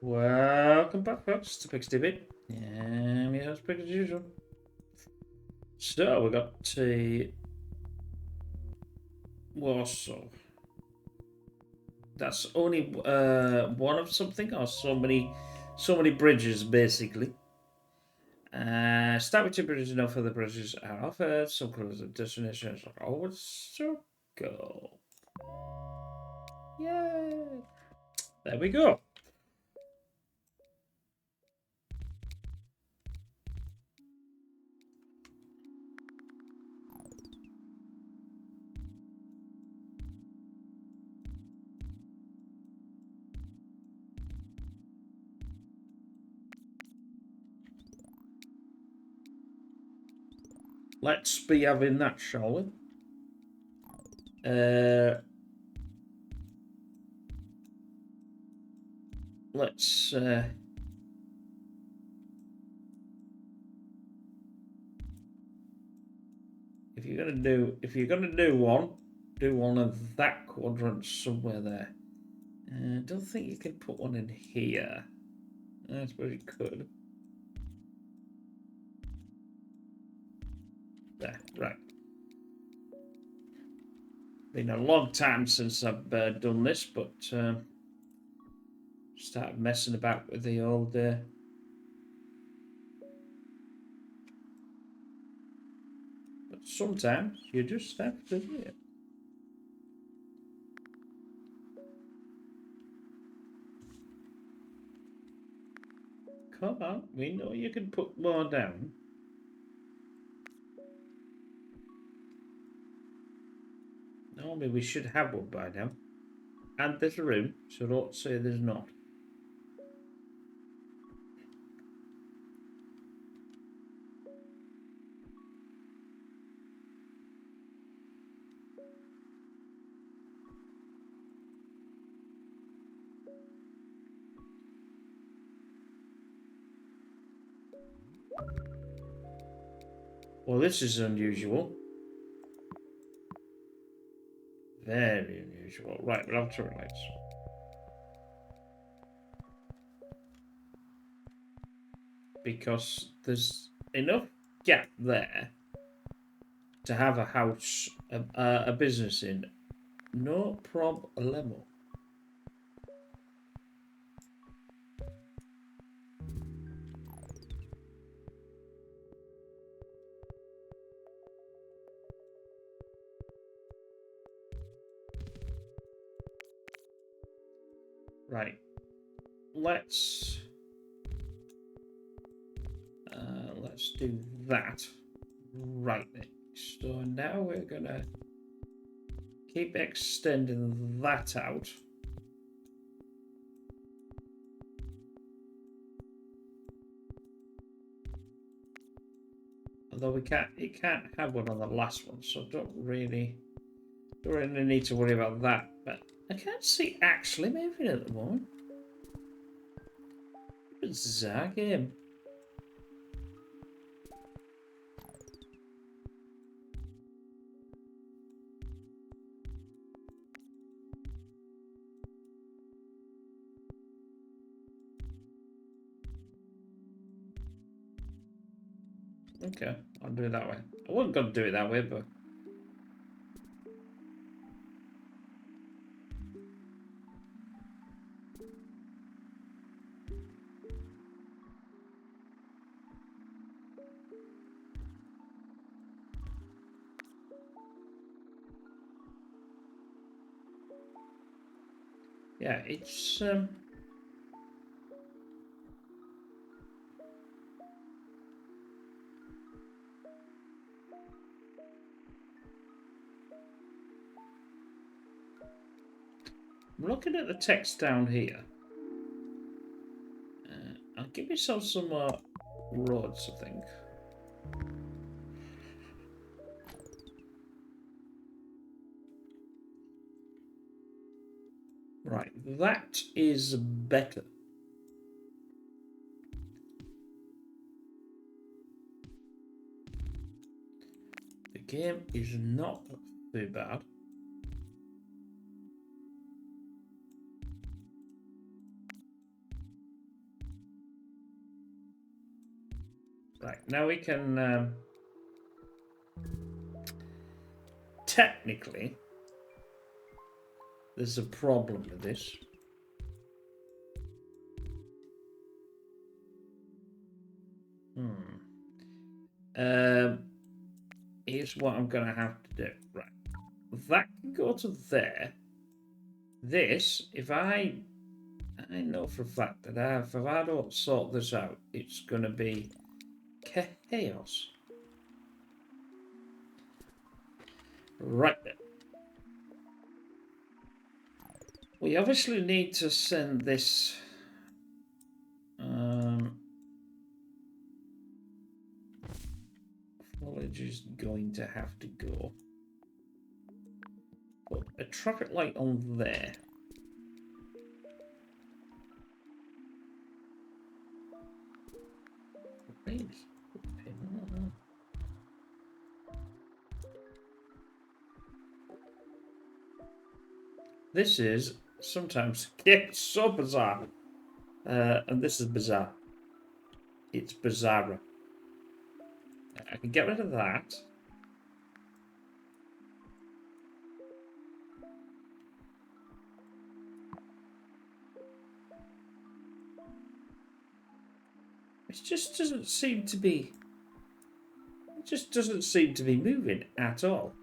Welcome back, folks, to Pixie Bit. I'm your host, Pick as usual. So, we got to Warsaw. That's only one of something, or so many bridges, basically. Start with two bridges, no further bridges are offered. Some cruise destinations are always so go. Yay! There we go. Let's be having that, shall we? Let's if you're gonna do one of that quadrant somewhere there. I don't think you can put one in here. I suppose you could. There, right. Been a long time since I've done this, but started messing about with the old. But sometimes you just have to do it. Come on, we know you can put more down. Normally we should have one by now. And there's a room, so don't say there's not. Well, this is unusual. Very unusual. Right, we'll have turret lights. Because there's enough gap there to have a house, a business in. No problemo. Right. Let's do that right next. So now we're gonna keep extending that out. Although it can't have one on the last one, so don't really need to worry about that. But I can't see actually moving at the moment. Bizarre game. Okay, I'll do it that way. I wasn't going to do it that way, but... yeah, it's... I'm looking at the text down here. I'll give myself some roads, I think. Right, that is better. The game is not too bad. Right, now we can... technically, there's a problem with this. Here's what I'm going to have to do. Right. That can go to there. This, if I know for a fact that if I don't sort this out, it's going to be chaos. Right then. We obviously need to send this... Foliage is going to have to go. Put a traffic light on there. Really? This is sometimes it's so bizarre. And this is bizarre. It's bizarre. I can get rid of that. It just doesn't seem to be... It just doesn't seem to be moving at all.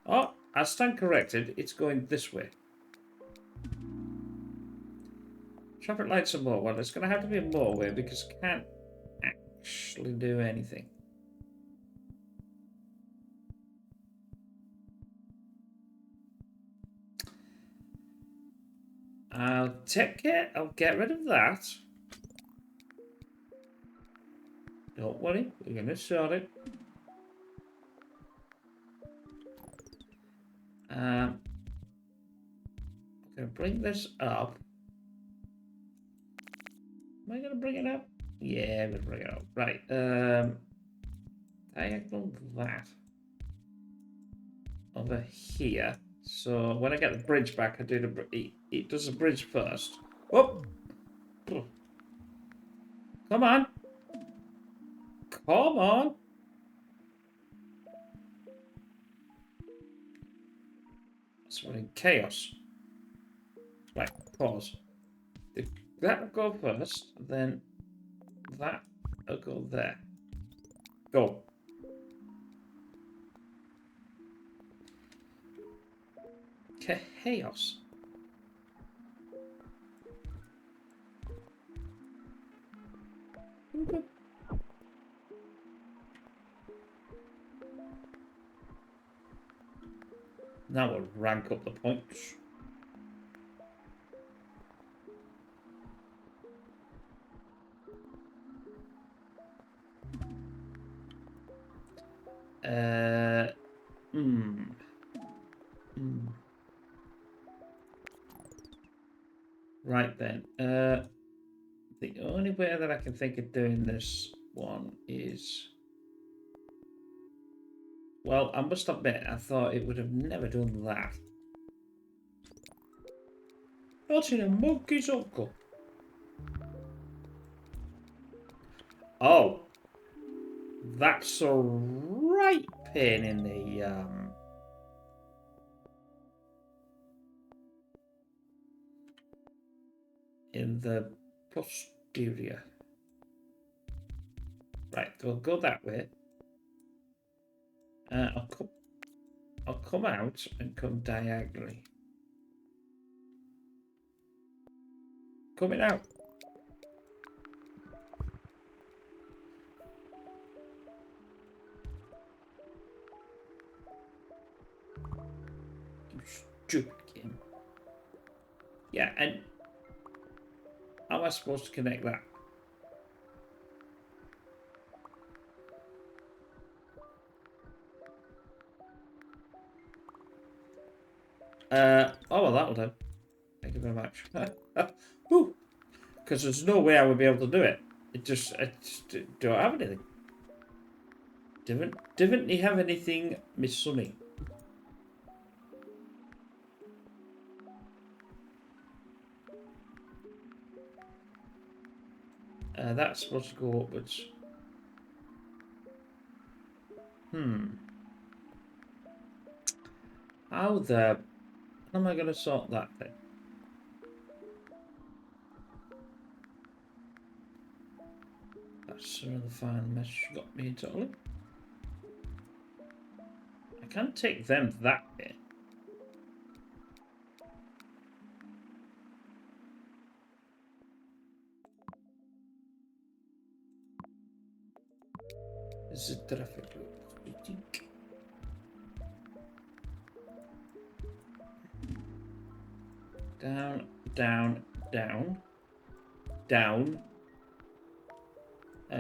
Oh, I stand corrected. It's going this way. Traffic lights are more. Well, it's going to have to be a motorway because I can't actually do anything. I'll take care. I'll get rid of that. Don't worry. We're going to sort it. I'm going to bring this up. Am I going to bring it up? Yeah, I'm going to bring it up. Right. Diagonal that. Over here. So when I get the bridge back, I do the... It does the bridge first. Whoop! Come on! Come on! So we're in chaos. Right, pause. If that will go first, then that will go there. Go. Chaos. Now we'll rank up the points. Right then. The only way that I can think of doing this one is... Well, I must admit, I thought it would have never done that. Not in a monkey's uncle. Oh. That's a right pain in the... in the posterior. Right, we'll go that way. I'll come out and come diagonally. Coming out. You stupid game. Yeah, and how am I supposed to connect that? Oh, well, that'll do. Thank you very much. Because there's no way I would be able to do it. I just don't have anything. Didn't he have anything, Miss Sunny? That's supposed to go upwards. How am I going to sort that thing? That's another fine mess you got me totally. I can't take them that way. This is a traffic loop. Down, down, down, down.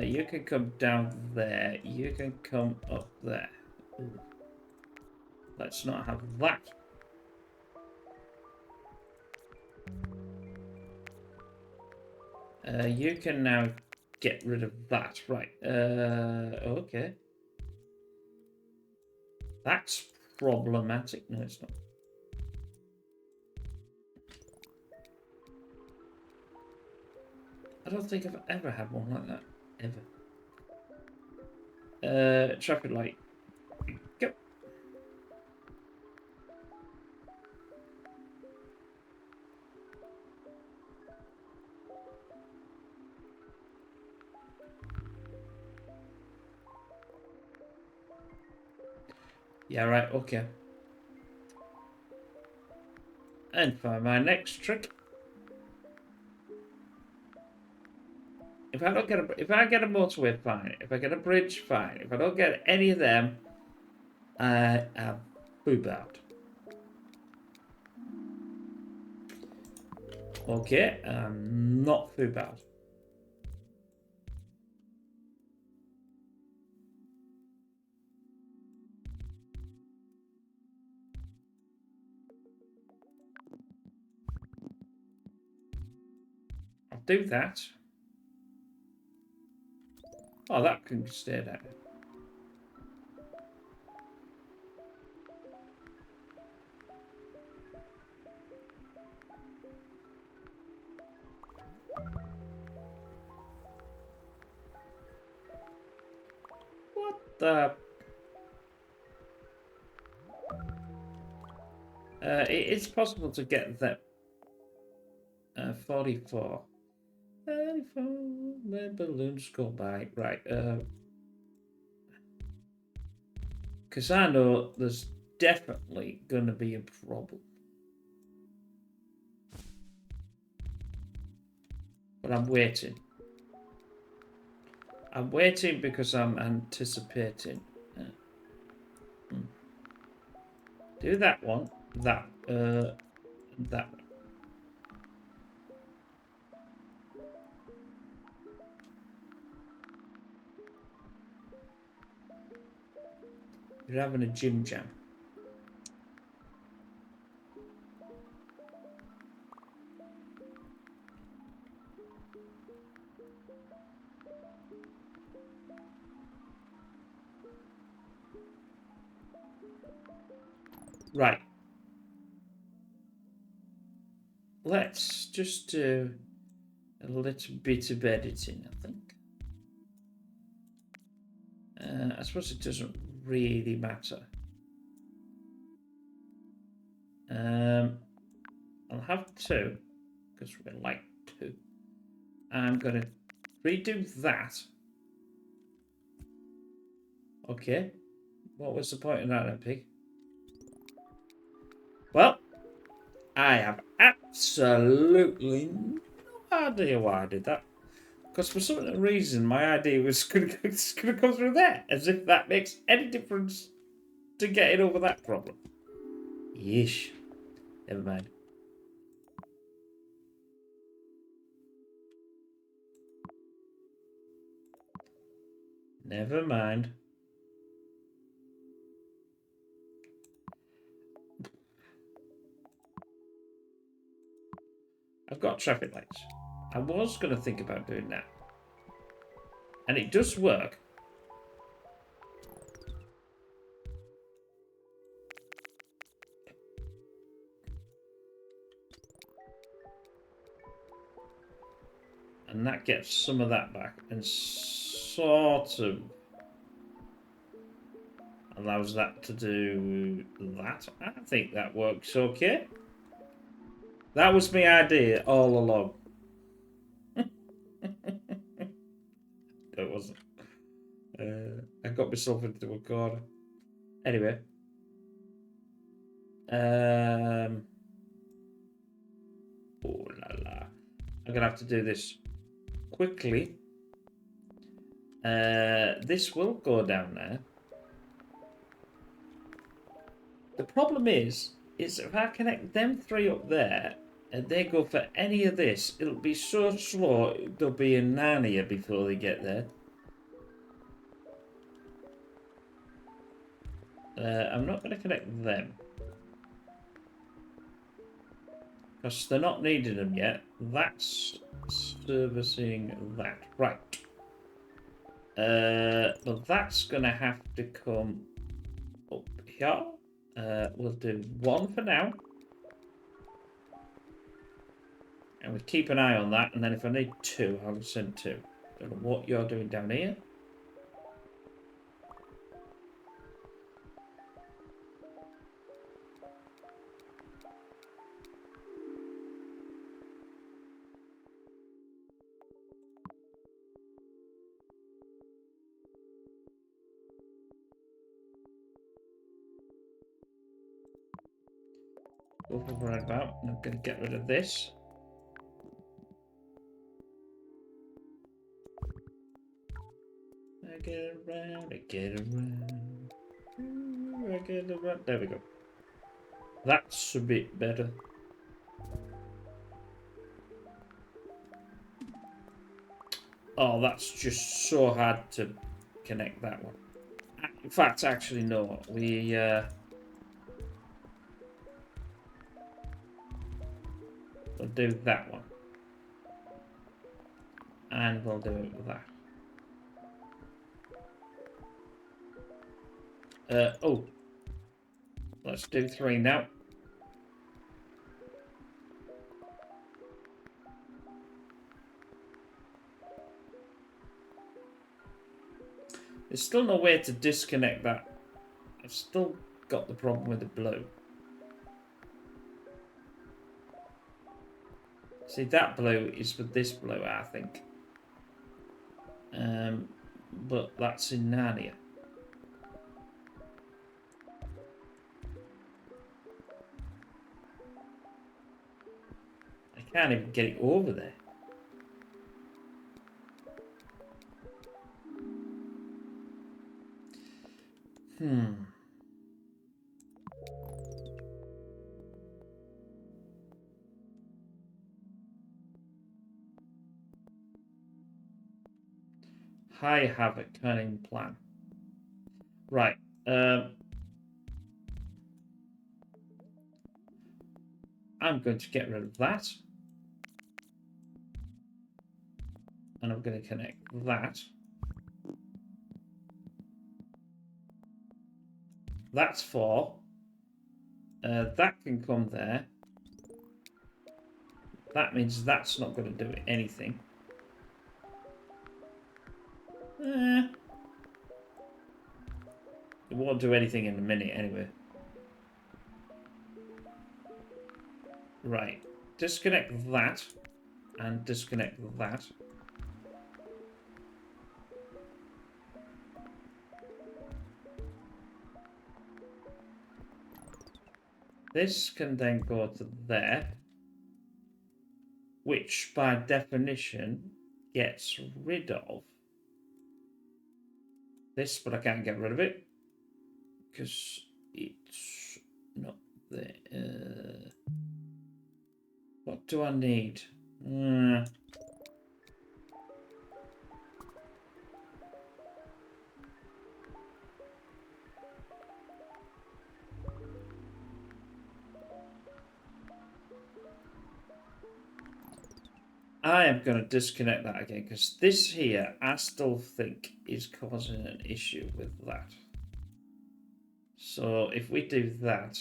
You can come down there. You can come up there. Ooh. Let's not have that. You can now get rid of that. Right. Okay. That's problematic. No, it's not. I don't think I've ever had one like that. Ever. Traffic light. Go. Yeah, right, okay. And for my next trick, if I get a motorway, fine. If I get a bridge, fine. If I don't get any of them, I am boob out. Okay, I'm not boob out. I'll do that. Oh, that can stay there. What the? It's possible to get that. 44. 34. My balloons go by. Right. Because I know there's definitely going to be a problem. But I'm waiting. I'm waiting because I'm anticipating. Do that one. That one. You're having a gym jam. Right. Let's just do a little bit of editing, I think. I suppose it doesn't really matter. I'll have two, because we like two. I'm going to redo that. Okay. What was the point of that, then, Pig? Well, I have absolutely no idea why I did that. Because for some reason, my idea was going to come through there, as if that makes any difference to getting over that problem. Yeesh. Never mind. Never mind. I've got traffic lights. I was going to think about doing that. And it does work. And that gets some of that back and sort of allows that to do that. I think that works okay. That was my idea all along. It wasn't. I got myself into a corner. Anyway. Oh la la. I'm gonna have to do this quickly. This will go down there. The problem is if I connect them three up there and they go for any of this, it'll be so slow there'll be a Narnia before they get there. I'm not going to connect them because they're not needing them yet. That's servicing that. Right. But that's going to have to come up here. We'll do one for now. And we'll keep an eye on that. And then if I need two, I'll send two. Don't know what you're doing down here. Right about. I'm going to get rid of this. I get around, I get around. I get around. There we go. That's a bit better. Oh, that's just so hard to connect that one. In fact, actually, no. We'll do that one. And we'll do it with that. Oh. Let's do three now. There's still no way to disconnect that. I've still got the problem with the blue. See, that blue is with this blue, I think. But that's in Narnia. I can't even get it over there. I have a cunning plan. Right. I'm going to get rid of that. And I'm going to connect that. That's 4. That can come there. That means that's not going to do anything. It won't do anything in a minute anyway. Right. Disconnect that. And disconnect that. This can then go to there, which by definition gets rid of this, but I can't get rid of it because it's not there. What do I need? I am going to disconnect that again because this here I still think is causing an issue with that. So if we do that,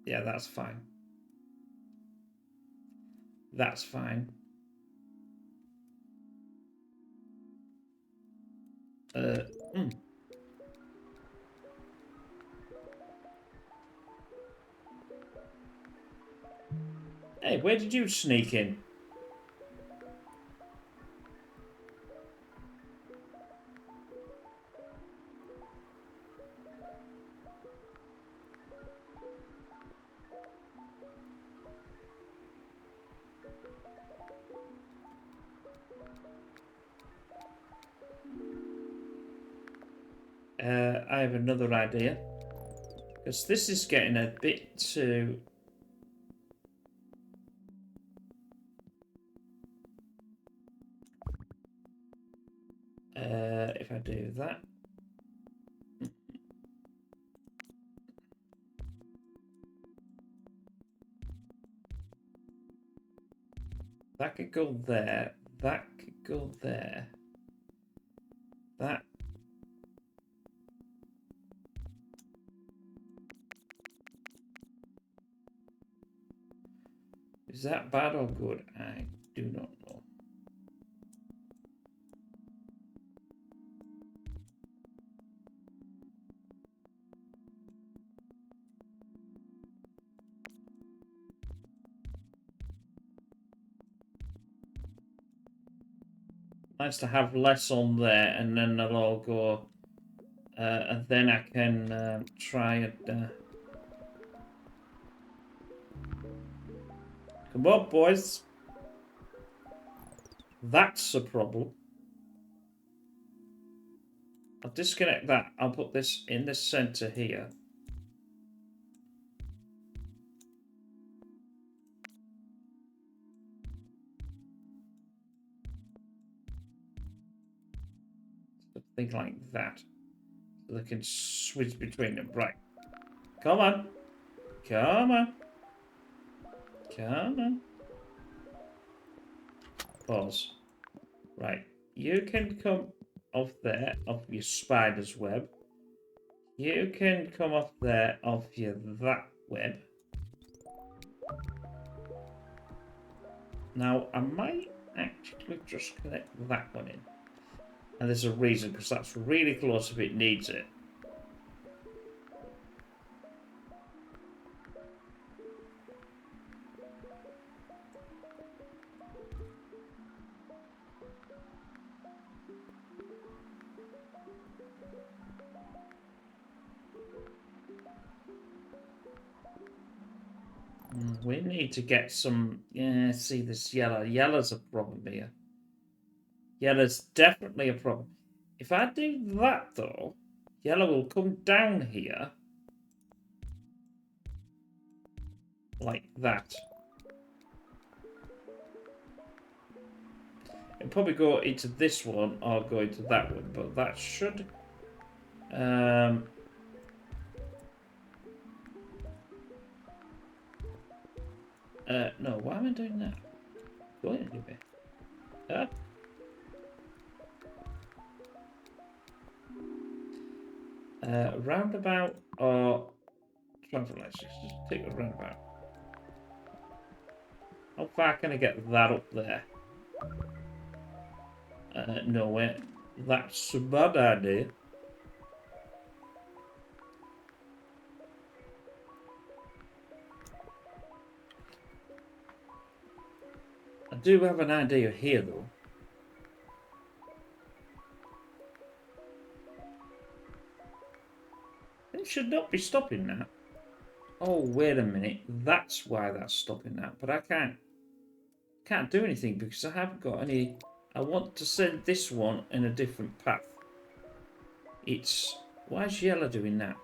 yeah, that's fine. That's fine. Hey, where did you sneak in? I have another idea. Because this is getting a bit too... if I do that... That could go there. That could go there. That... Is that bad or good? I do not know. Nice to have less on there, and then they'll all go... and then I can try and... Come on, boys. That's a problem. I'll disconnect that. I'll put this in the center here. Something like that. So they can switch between them. Right. Come on. Come on. Come on. Pause. Right. You can come off there, off your spider's web. You can come off there, off your that web. Now, I might actually just connect that one in. And there's a reason, because that's really close if it needs it. We need to get some... Yeah, see this yellow. Yellow's a problem here. Yellow's definitely a problem. If I do that, though, yellow will come down here. Like that. It'll probably go into this one or go into that one, but that should... no, why am I doing that? Going anywhere. Roundabout or traffic lights. Just take a roundabout. How far can I get that up there? Nowhere. That's a bad idea. I do have an idea here, though. It should not be stopping that. Oh, wait a minute. That's why that's stopping that. But I can't do anything because I haven't got any... I want to send this one in a different path. It's... Why is yellow doing that?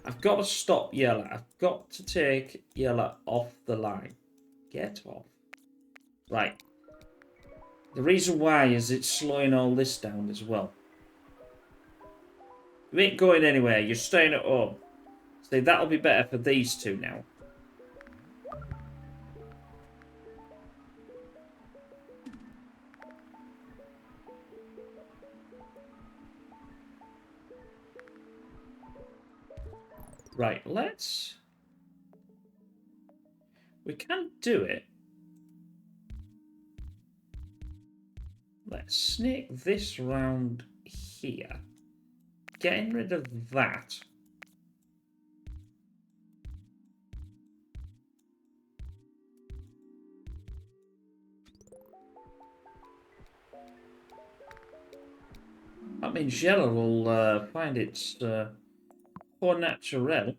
I've got to stop yellow. I've got to take yellow off the line. Get off. Right. The reason why is it's slowing all this down as well. You ain't going anywhere. You're staying at home. See, that'll be better for these two now. Right, let's... We can do it. Let's snake this round here. Getting rid of that. That means yellow will find its au naturel.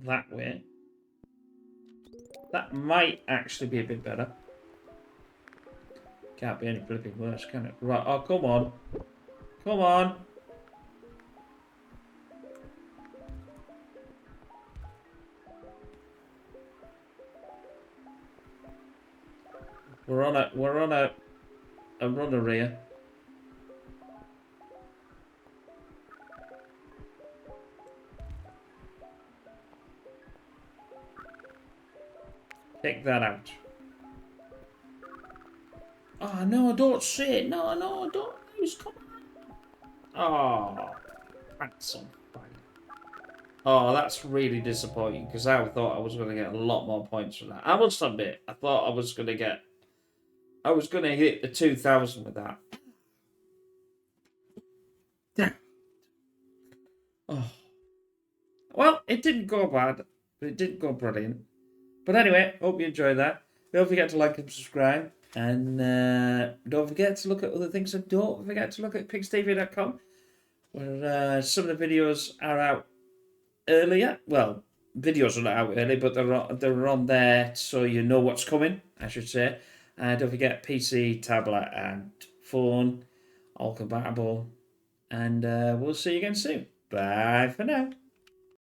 That way. That might actually be a bit better. Can't be any flipping worse, can it? Right, oh, come on. Come on. We're on a runner here. Take that out. Oh, no, don't say it. No, don't lose. Come on. Oh, that's on fire. Oh, that's really disappointing because I thought I was going to get a lot more points for that. I must admit, I thought I was going to hit the 2,000 with that. Yeah. Oh. Well, it didn't go bad, but it didn't go brilliant. But anyway, hope you enjoyed that. Don't forget to like and subscribe. And don't forget to look at other things. And don't forget to look at pigstv.com, where some of the videos are out earlier. Well, videos are not out early, but they're on there so you know what's coming, I should say. Don't forget PC, tablet, and phone, all compatible. And we'll see you again soon. Bye for now.